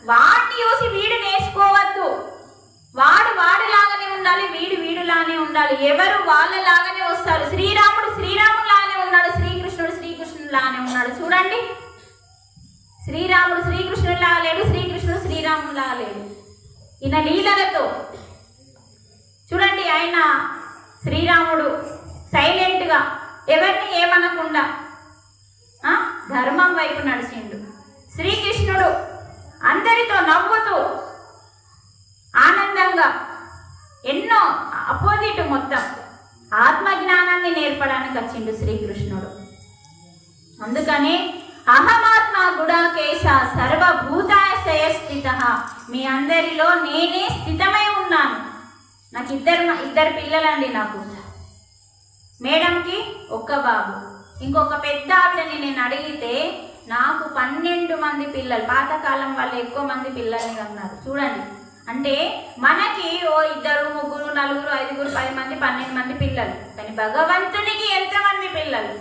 వాడిని చూసి వీడు నేర్చుకోవద్దు. వాడులాగానే ఉండాలి, వీడులానే ఉండాలి. ఎవరు వాళ్ళలాగానే వస్తారు. శ్రీరాముడు శ్రీరాములానే ఉన్నాడు, శ్రీకృష్ణుడు శ్రీకృష్ణులానే ఉన్నాడు. చూడండి, శ్రీరాముడు శ్రీకృష్ణులా లేడు, శ్రీకృష్ణుడు శ్రీరాములా లేడు. ఈయన లీలలతో చూడండి, ఆయన శ్రీరాముడు సైలెంట్గా ఎవరిని ఏమనకుండా ధర్మం వైపు నడిచిండు. శ్రీకృష్ణుడు అందరితో నవ్వుతూ ఆనందంగా ఎన్నో అపోజిట్ మొత్తం ఆత్మజ్ఞానాన్ని నేర్పడానికి వచ్చిండు శ్రీకృష్ణుడు. అందుకని అహమాత్మ గుడాకేశ సర్వభూతాశయ స్థిత, మీ అందరిలో నేనే స్థితమై ఉన్నాను. నాకు ఇద్దరు పిల్లలండి. నాకు మేడంకి ఒక్క బాబు, ఇంకొక పెద్ద ఆవిడని నేను అడిగితే నాకు 12 మంది పిల్లలు. పాతకాలం వాళ్ళు ఎక్కువ మంది పిల్లల్ని అన్నారు. చూడండి, అంటే మనకి ఓ 2, 3, 4, 5, 10 మంది 12 మంది పిల్లలు. కానీ భగవంతునికి ఎంతమంది పిల్లలు?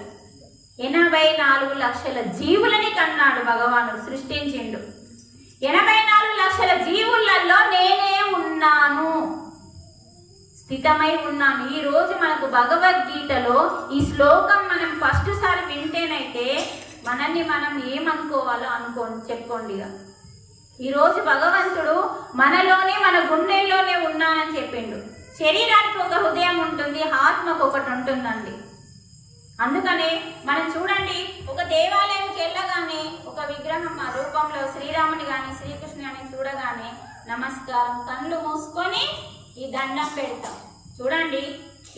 84 లక్షల జీవులని కన్నాడు భగవానుడు, సృష్టించిండు. 84 లక్షల జీవులలో నేనే ఉన్నాను, స్థితమై ఉన్నాను. ఈరోజు మనకు భగవద్గీతలో ఈ శ్లోకం మనం ఫస్ట్ సారి వింటేనైతే మనల్ని మనం ఏమనుకోవాలో చెప్పుకోండి. ఈరోజు భగవంతుడు మనలోనే, మన గుండెల్లోనే ఉన్నానని చెప్పిండు. శరీరానికి ఒక హృదయం ఉంటుంది, ఆత్మకు ఒకటి ఉంటుందండి. అందుకనే మనం చూడండి, ఒక దేవాలయంకి వెళ్ళగానే ఒక విగ్రహం ఆ రూపంలో శ్రీరాముని కానీ శ్రీకృష్ణుని కానీ చూడగానే నమస్కారం, కళ్ళు మూసుకొని ఈ దండం పెడతాం. చూడండి,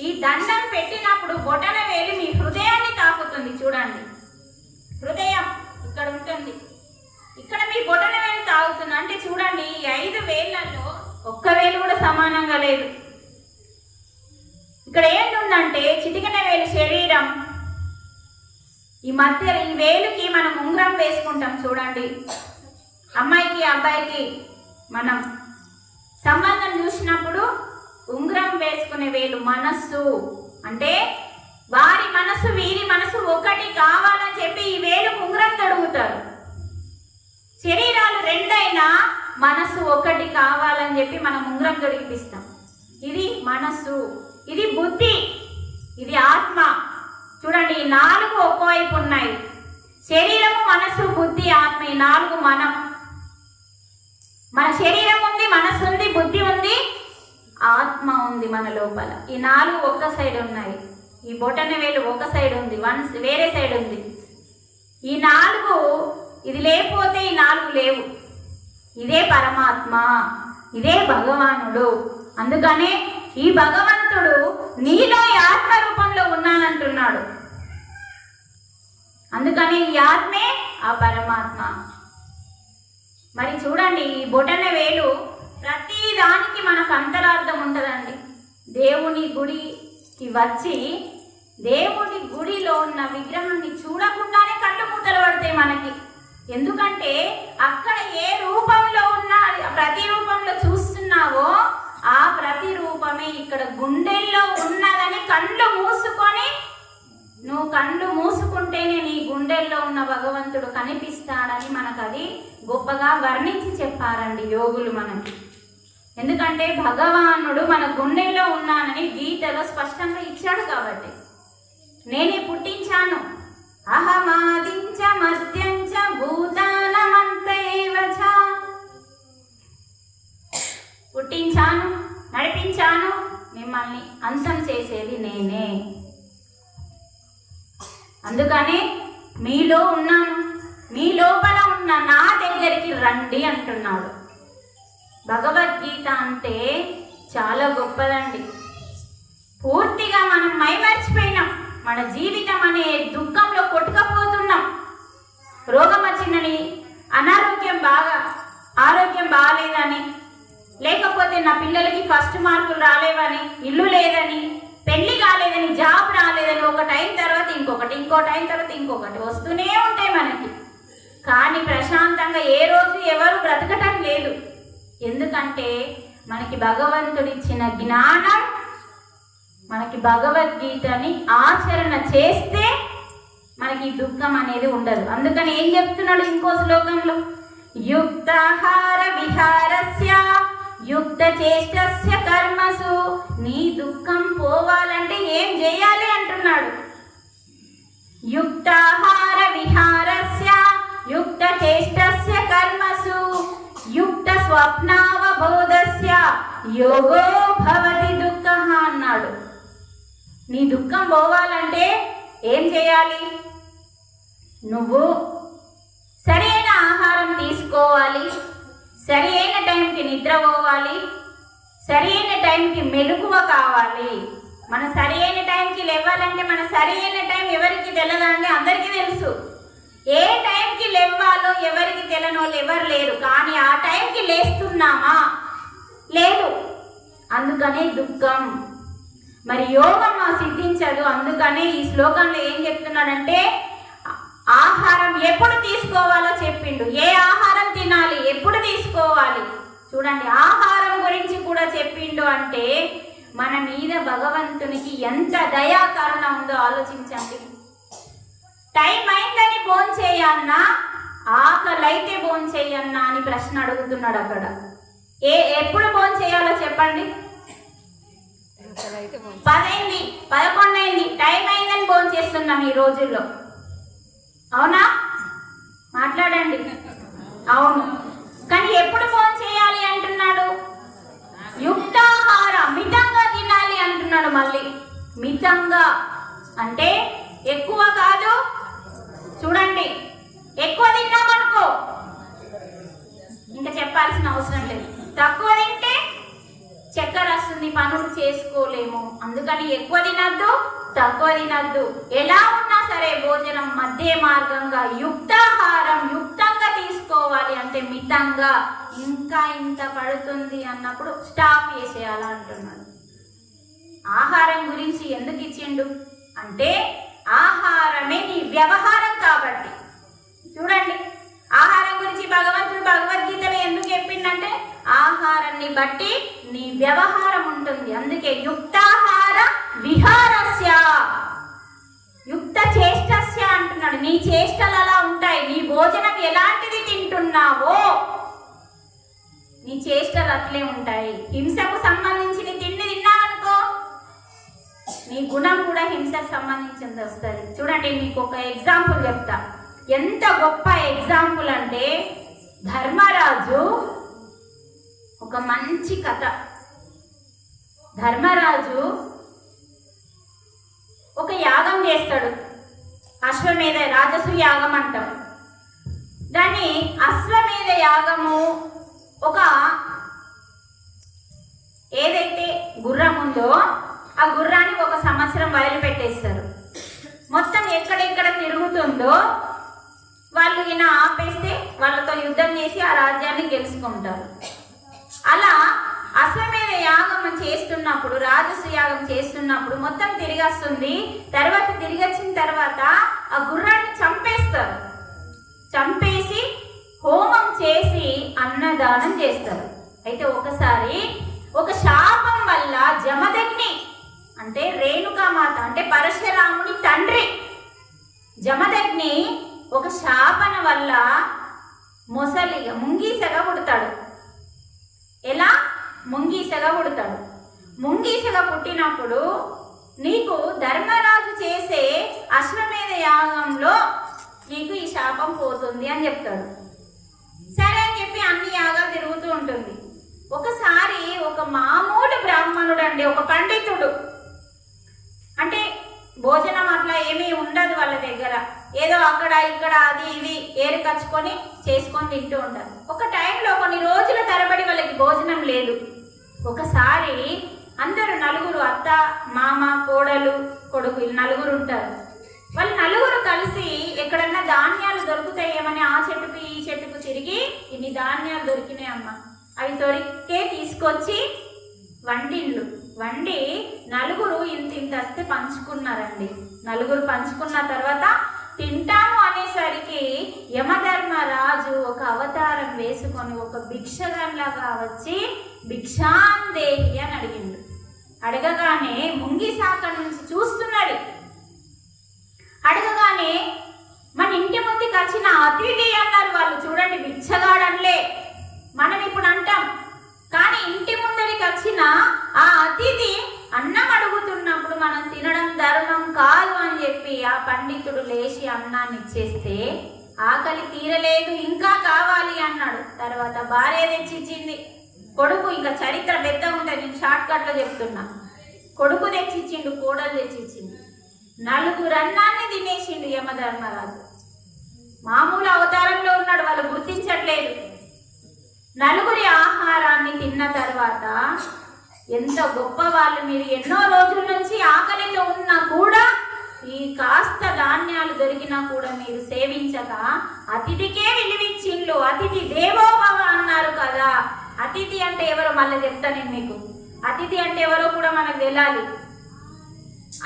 ఈ దండం పెట్టినప్పుడు బొటన వేలు మీ హృదయాన్ని తాకుతుంది. చూడండి, హృదయం ఇక్కడ ఉంటుంది, ఇక్కడ మీ బొటన వేలు తాగుతుంది. అంటే చూడండి, ఈ 5 వేళ్లలో ఒక్క వేలు కూడా సమానంగా లేదు. ఇక్కడ ఏంటుందంటే చిటికెన వేలు శరీరం, ఈ మధ్య ఈ వేలుకి మనం ఉంగరం వేసుకుంటాం. చూడండి, అమ్మాయికి అబ్బాయికి మనం సంబంధం చూసినప్పుడు ఉంగరం వేసుకునే వేలు మనస్సు. అంటే వారి మనసు వీరి మనసు ఒకటి కావాలని చెప్పి ఈ వేలు ఉంగరం తొడుగుతారు. శరీరాలు 2 అయినా మనసు ఒకటి కావాలని చెప్పి మనం ఉంగరం తొడిగిపిస్తాం. ఇది మనస్సు, ఇది బుద్ధి, ఇది ఆత్మ. చూడండి, ఈ 4 ఒకవైపు ఉన్నాయి. శరీరము, మనస్సు, బుద్ధి, ఆత్మ, ఈ 4 మనం. మన శరీరం ఉంది, మనస్సు ఉంది, బుద్ధి ఉంది, ఆత్మ ఉంది మన లోపల. ఈ 4 ఒక్క సైడ్ ఉన్నాయి. ఈ బొటన వేలు ఒక సైడ్ ఉంది, వేరే సైడ్ ఉంది. ఈ 4 ఇది లేకపోతే ఈ 4 లేవు. ఇదే పరమాత్మ, ఇదే భగవానుడు. అందుకనే ఈ భగవంతుడు నీలో ఈ ఆత్మ రూపంలో ఉన్నానంటున్నాడు. అందుకని ఈ ఆత్మే ఆ పరమాత్మ. మరి చూడండి, ఈ బొటన వేలు ప్రతి దానికి మనకు అంతరార్థం ఉంటుందండి. దేవుని గుడికి వచ్చి దేవుడి గుడిలో ఉన్న విగ్రహాన్ని చూడకుండానే కళ్ళు మూతలు పడతాయి మనకి. ఎందుకంటే అక్కడ ఏ రూపంలో ఉన్నా ప్రతి రూపంలో చూస్తున్నావో ఆ ప్రతి రూపమే ఇక్కడ గుండెల్లో ఉన్నదని కళ్ళు మూసుకొని, నువ్వు కళ్ళు మూసుకుంటేనే నీ గుండెల్లో ఉన్న భగవంతుడు కనిపిస్తాడని మనకు అది గొప్పగా వర్ణించి చెప్పారండి యోగులు మనకి. ఎందుకంటే భగవానుడు మన గుండెల్లో ఉన్నానని గీతలో స్పష్టంగా ఇచ్చాడు. కాబట్టి నేనే పుట్టించాను, అహమాదించ మధ్యంచ భూతానమంతైవచ, పుట్టించాను, నడిపించాను, మిమ్మల్ని అంతం చేసేది నేనే. అందుకనే మీలో ఉన్నాను, మీ లోపల ఉన్న నా దగ్గరికి రండి అంటున్నాడు. భగవద్గీత అంటే చాలా గొప్పదండి. పూర్తిగా మనం మైమర్చిపోయినాం. మన జీవితం అనే దుఃఖంలో కొట్టుకపోతున్నాం. రోగం వచ్చిందని, ఆరోగ్యం బాగాలేదని, లేకపోతే నా పిల్లలకి ఫస్ట్ మార్కులు రాలేవని, ఇల్లు లేదని, పెళ్లి కాలేదని, జాబ్ రాలేదని, ఒక టైం తర్వాత ఇంకొకటి, ఇంకో టైం తర్వాత ఇంకొకటి వస్తూనే ఉంటాయి మనకి. కానీ ప్రశాంతంగా ఏ రోజు ఎవరు బ్రతకటం లేదు. ఎందుకంటే మనకి భగవంతుడిచ్చిన జ్ఞానం, మనకి భగవద్గీతని ఆచరణ చేస్తే మనకి దుఃఖం అనేది ఉండదు. అందుకని ఏం చెప్తున్నాడు ఇంకో శ్లోకంలో, యుక్తాహార విహారస్య యుక్త చేష్టస్య కర్మసు. నీ దుఃఖం పోవాలంటే ఏం చేయాలి అంటున్నాడు. యుక్తాహార విహారస్య యుక్త చేష్టస్య కర్మసు యుక్త స్వప్నావబోధస్య యోగో భవతి దుఃఖః అన్నాడు. నీ దుఃఖం పోవాలంటే ఏం చేయాలి? నువ్వు సరైన ఆహారం తీసుకోవాలి, సరైన టైంకి నిద్రపోవాలి, సరైన టైంకి మెలకువ కావాలి. మన సరైన టైంకి లేవాలంటే మన సరైన టైం ఎవరికి తెలదండి, అందరికీ తెలుసు. ఏ టైంకి లేవాలో ఎవరికి తెలనోళ్ళు ఎవరు లేరు. కానీ ఆ టైంకి లేస్తున్నామా? లేదు. అందుకనే దుఃఖం. మరి యోగం సిద్ధించదు. అందుకనే ఈ శ్లోకంలో ఏం చెప్తున్నాడంటే ఆహారం ఎప్పుడు తీసుకోవాలో చెప్పిండు. ఏ ఆహారం తినాలి, ఎప్పుడు తీసుకోవాలి. చూడండి, ఆహారం గురించి కూడా చెప్పిండు. అంటే మన మీద భగవంతునికి ఎంత దయా కరుణ ఉందో ఆలోచించండి. టైం అయిందని భోంచేయన్నా, ఆకలైతే భోంచేయన్నా అని ప్రశ్న అడుగుతున్నాడు అక్కడ. ఎప్పుడు భోంచేయాలో చెప్పండి. 10 అయింది, 11 అయింది, టైం అయిందని భోంచేస్తున్నాం ఈ రోజుల్లో. అవునా? మాట్లాడండి. అవును. కానీ ఎప్పుడు భోంచేయాలి అంటున్నాడు? యుక్తాహార, మితంగా తినాలి అంటున్నాడు. మళ్ళీ మితంగా అంటే ఎక్కువ కాదు. చూడండి, ఎక్కువ తిన్నామనుకో ఇంకా చెప్పాల్సిన అవసరం లేదు. తక్కువ తింటే చక్కెర వస్తుంది, పనులు చేసుకోలేము. అందుకని ఎక్కువ తినద్దు, తక్కువ తినద్దు. ఎలా ఉన్నా సరే భోజనం మధ్య మార్గంగా యుక్తాహారం యుక్తంగా తీసుకోవాలి. అంటే మితంగా. ఇంకా ఇంత పడుతుంది అన్నప్పుడు స్టాప్ చేసేయాలి అంటున్నాడు. ఆహారం గురించి ఎందుకు ఇచ్చిండు అంటే ఆహారమే నీ వ్యవహారం కాబట్టి. చూడండి, ఆహారం గురించి భగవంతుడు భగవద్గీతలో ఎందుకు చెప్పిందంటే ఆహారాన్ని బట్టి నీ వ్యవహారం ఉంటుంది. అందుకే యుక్తాహార విహారస్య యుక్త చేష్టస్య అంటున్నాడు. నీ చేష్టలు అలా ఉంటాయి. నీ భోజనం ఎలాంటిది తింటున్నావో నీ చేష్టలు అట్లే ఉంటాయి. హింసకు సంబంధించిన తిండి తిన్నావనుకో నీ గుణం కూడా హింసకు సంబంధించింది వస్తుంది. చూడండి, మీకు ఒక ఎగ్జాంపుల్ చెప్తా. ఎంత గొప్ప ఎగ్జాంపుల్ అంటే ధర్మరాజు, ఒక మంచి కథ. ధర్మరాజు ఒక యాగం చేస్తాడు. అశ్వమేధ రాజసు యాగం అంటాం దాన్ని. అశ్వమేధ యాగము ఒక ఏదైతే గుర్రం ఉందో ఆ గుర్రాన్ని 1 సంవత్సరం వదిలిపెట్టేస్తారు. మొత్తం ఎక్కడెక్కడ తిరుగుతుందో వాళ్ళు ఈయన ఆపేస్తే వాళ్ళతో యుద్ధం చేసి ఆ రాజ్యాన్ని గెలుచుకుంటారు. అలా అశ్వమేధ యాగం చేస్తున్నప్పుడు, రాజసు యాగం చేస్తున్నప్పుడు మొత్తం తిరిగి వస్తుంది. తర్వాత తిరిగి వచ్చిన తర్వాత ఆ గుర్రాన్ని చంపేస్తారు. చంపేసి హోమం చేసి అన్నదానం చేస్తారు. అయితే ఒకసారి ఒక శాపం వల్ల జమదగ్ని అంటే రేణుకామాత అంటే పరశురాముని తండ్రి జమదగ్ని ఒక శాపన వల్ల మొసలిగా ముంగీసగా పుడతాడు. ఎలా? ముంగీసగా పుడతాడు. ముంగీసగా పుట్టినప్పుడు నీకు ధర్మరాజు చేసే అశ్వమేధ యాగంలో నీకు ఈ శాపం పోతుంది అని చెప్తాడు. సరే అని చెప్పి అన్ని యాగాలు తిరుగుతూ ఉంటుంది. ఒకసారి ఒక మామూలు బ్రాహ్మణుడు అండి, ఒక పండితుడు, అంటే భోజనం అట్లా ఏమీ ఉండదు వాళ్ళ దగ్గర, ఏదో అక్కడ ఇక్కడ అది ఇవి ఏరుకచ్చుకొని చేసుకొని తింటూ ఉంటారు. ఒక టైంలో కొన్ని రోజుల తరబడి వాళ్ళకి భోజనం లేదు. ఒకసారి అందరూ నలుగురు, అత్త మామ కోడలు కొడుకు, వీళ్ళు నలుగురు ఉంటారు. వాళ్ళు నలుగురు కలిసి ఎక్కడన్నా ధాన్యాలు దొరుకుతాయేమని ఆ చెట్టుకు ఈ చెట్టుకు తిరిగి ఇన్ని ధాన్యాలు దొరికినాయి అమ్మ, అవి దొరికే తీసుకొచ్చి వండి నలుగురు ఇంత వస్తే పంచుకున్నారండి. నలుగురు పంచుకున్న తర్వాత తింటాము అనేసరికి యమధర్మరాజు ఒక అవతారం వేసుకొని ఒక భిక్షగంలాగా వచ్చి భిక్షాందేహి అని అడిగిండు. అడగగానే ముంగిసాక నుంచి చూస్తున్నాడు. అడగగానే మన ఇంటి ముందుకు వచ్చిన అతిథి అన్నారు వాళ్ళు. చూడండి, బిచ్చగాడు అతిథి అన్నం అడుగుతున్నప్పుడు మనం తినడం ధర్మం కాదు అని చెప్పి ఆ పండితుడు లేచి అన్నాన్ని ఇచ్చేస్తే ఆకలి తీరలేదు, ఇంకా కావాలి అన్నాడు. తర్వాత భార్య తెచ్చిచ్చింది, కొడుకు, ఇంకా చరిత్ర పెద్ద ఉంటుంది, నేను షార్ట్ కట్లో చెప్తున్నా. కొడుకు తెచ్చిచ్చిండు, కోడలు తెచ్చిచ్చింది. 4 అన్నాన్ని తినేసిండు యమధర్మరాజు. మామూలు అవతారంలో ఉన్నాడు, వాళ్ళు గుర్తించట్లేదు. 4 ఆహారాన్ని తిన్న తర్వాత ఎంత గొప్ప వాళ్ళు మీరు, ఎన్నో రోజుల నుంచి ఆకలితో ఉన్నా కూడా ఈ కాస్త ధాన్యాలు దొరికినా కూడా మీరు సేవించక అతిథికే విలువిచ్చిండ్లు. అతిథి దేవో భవ అన్నారు కదా. అతిథి అంటే ఎవరో మళ్ళీ చెప్తాను నేను మీకు. అతిథి అంటే ఎవరో కూడా మనకు తెలియాలి.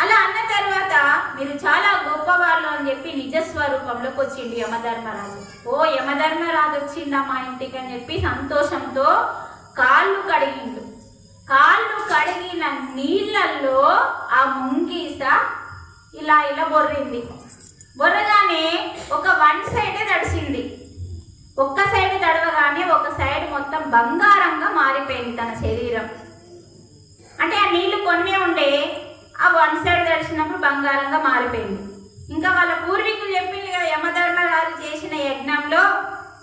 అలా అన్న తర్వాత మీరు చాలా గొప్పవాళ్ళు అని చెప్పి నిజస్వరూపంలోకి వచ్చిండు యమధర్మరాజు. ఓ యమధర్మరాజు వచ్చిండా మా ఇంటికి అని చెప్పి సంతోషంతో కాళ్ళు కడిగిండు. కాళ్ళు కడిగిన నీళ్ళల్లో ఆ ముంగీస ఇలా ఇలా బొర్రింది. బొర్రగానే ఒక 1 సైడే తడిసింది. ఒక్క సైడ్ తడవగానే ఒక సైడ్ మొత్తం బంగారంగా మారిపోయింది తన శరీరం. అంటే ఆ నీళ్లు కొన్నే ఉండే, ఆ 1 సైడ్ తడిచినప్పుడు బంగారంగా మారిపోయింది. ఇంకా వాళ్ళ పూర్వీకులు చెప్పింది కదా, యమధర్మరాజు చేసిన యజ్ఞంలో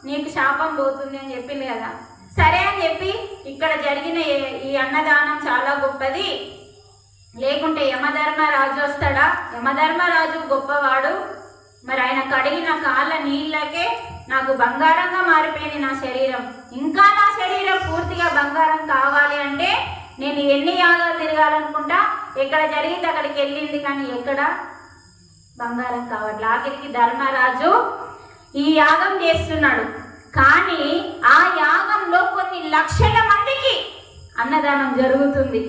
నీకు శాపం పోతుంది అని చెప్పింది కదా. సరే అని చెప్పి ఇక్కడ జరిగిన ఈ అన్నదానం చాలా గొప్పది, లేకుంటే యమధర్మరాజు వస్తాడా? యమధర్మరాజు గొప్పవాడు. మరి ఆయన కడిగిన కాళ్ళ నీళ్ళకే నాకు బంగారంగా మారిపోయింది నా శరీరం. ఇంకా నా శరీరం పూర్తిగా బంగారం కావాలి అంటే నేను ఎన్ని యాగాలు తిరగాలనుకుంటా, ఎక్కడ జరిగింది అక్కడికి వెళ్ళింది, కానీ ఎక్కడ బంగారం కావట్లే. ఆఖరికి ధర్మరాజు ఈ యాగం చేస్తున్నాడు, కానీ ఆ యాగంలో కొన్ని లక్షల మందికి అన్నదానం జరుగుతుంది.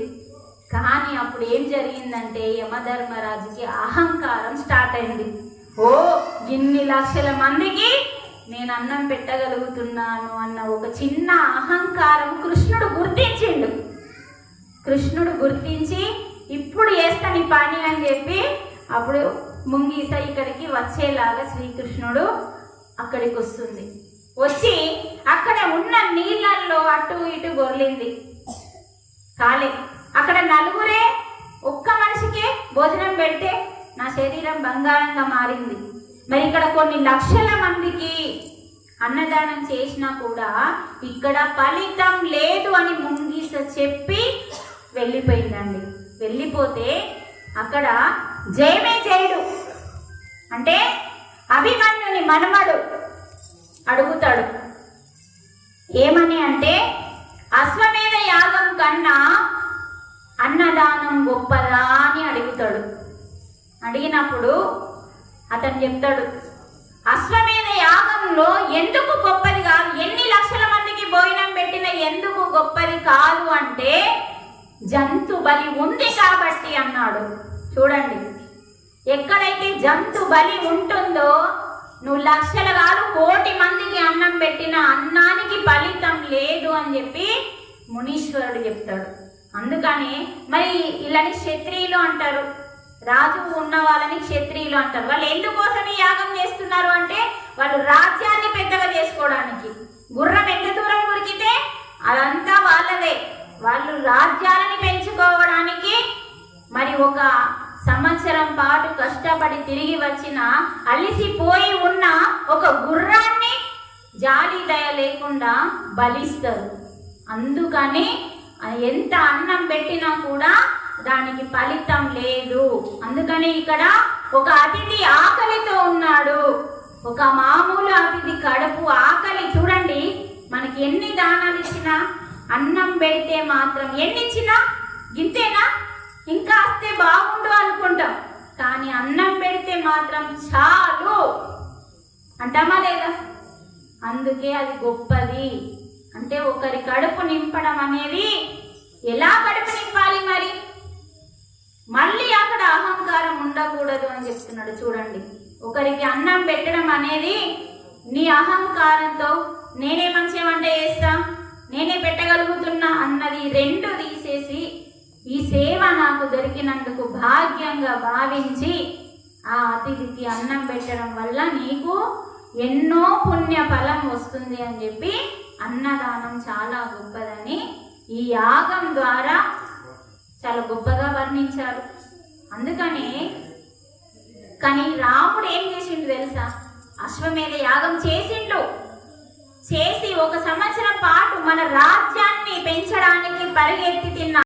కానీ అప్పుడు ఏం జరిగిందంటే యమధర్మరాజుకి అహంకారం స్టార్ట్ అయింది. ఓ ఇన్ని లక్షల మందికి నేను అన్నం పెట్టగలుగుతున్నాను అన్న ఒక చిన్న అహంకారం కృష్ణుడు గుర్తించిండు. కృష్ణుడు గుర్తించి ఇప్పుడు చేస్తాను ఈ పని అని చెప్పి అప్పుడు ముంగీస ఇక్కడికి వచ్చేలాగా శ్రీకృష్ణుడు అక్కడికి వస్తుంది. వచ్చి అక్కడ ఉన్న నీళ్ళల్లో అటు ఇటు గొర్లింది. కాలే అక్కడ 4 ఒక్క మనిషికే భోజనం పెడితే నా శరీరం బంగారంగా మారింది. మరి ఇక్కడ కొన్ని లక్షల మందికి అన్నదానం చేసినా కూడా ఇక్కడ ఫలితం లేదు అని ముంగీస చెప్పి వెళ్ళిపోయిందండి. వెళ్ళిపోతే అక్కడ జయడు అంటే అభిమన్యుని మనమడు అడుగుతాడు. ఏమని అంటే అశ్వమేధ యాగం కన్నా అన్నదానం గొప్పదా అని అడుగుతాడు. అడిగినప్పుడు అతను చెప్తాడు, అశ్వమేధ యాగంలో ఎందుకు గొప్పది కాదు, ఎన్ని లక్షల మందికి భోజనం పెట్టిన ఎందుకు గొప్పది కాదు అంటే జంతు బలి ఉంది కాబట్టి అన్నాడు. చూడండి, ఎక్కడైతే జంతు బలి ఉంటుందో నువ్వు లక్షల కాదు 1,000,000 మందికి అన్నం పెట్టిన అన్నానికి ఫలితం లేదు అని చెప్పి మునీశ్వరుడు చెప్తాడు. అందుకని మరి ఇలాని క్షత్రియులు అంటారు, రాజు ఉన్న వాళ్ళని క్షత్రియులు అంటారు. వాళ్ళు ఎందుకోసం ఈ యాగం చేస్తున్నారు అంటే వాళ్ళు రాజ్యాన్ని పెద్దగా చేసుకోవడానికి. గుర్రం ఎంత దూరం ఉరికితే అదంతా వాళ్ళదే. వాళ్ళు రాజ్యాలని పెంచుకోవడానికి మరి 1 సంవత్సరం పాటు కష్టపడి తిరిగి వచ్చిన అలిసిపోయి ఉన్న ఒక గుర్రాన్ని జాలి దయ లేకుండా బలిస్తారు. అందుకని ఎంత అన్నం పెట్టినా కూడా దానికి ఫలితం లేదు. అందుకని ఇక్కడ ఒక అతిథి ఆకలితో ఉన్నాడు. ఒక మామూలు అతిథి కడుపు ఆకలి. చూడండి, మనకి ఎన్ని దానాలు ఇచ్చినా అన్నం పెడితే మాత్రం ఎన్ని ఇచ్చినా గింతేనా, ఇంకా వస్తే బాగుండు అనుకుంటాం. కానీ అన్నం పెడితే మాత్రం చాలు అంటామా లేదా? అందుకే అది గొప్పది. అంటే ఒకరి కడుపు నింపడం అనేది ఎలా కడుపు నింపాలి? మరి మళ్ళీ అక్కడ అహంకారం ఉండకూడదు అని చెప్తున్నాడు. చూడండి, ఒకరికి అన్నం పెట్టడం అనేది నీ అహంకారంతో నేనే మంచిగా వంట చేస్తా, నేనే పెట్టగలుగుతున్నా అన్నది 2 తీసేసి ఈ సేవ నాకు దొరికినందుకు భాగ్యంగా భావించి ఆ అతిథికి అన్నం పెట్టడం వల్ల నీకు ఎన్నో పుణ్య ఫలం వస్తుంది అని చెప్పి అన్నదానం చాలా గొప్పదని ఈ యాగం ద్వారా చాలా గొప్పగా వర్ణించారు. అందుకనే కానీ రాముడు ఏం చేసిండు తెలుసా? అశ్వమేధ యాగం చేసిండు. చేసి 1 సంవత్సరం పాటు మన రాజ్యాన్ని పెంచడానికి పరిగెత్తి తిన్న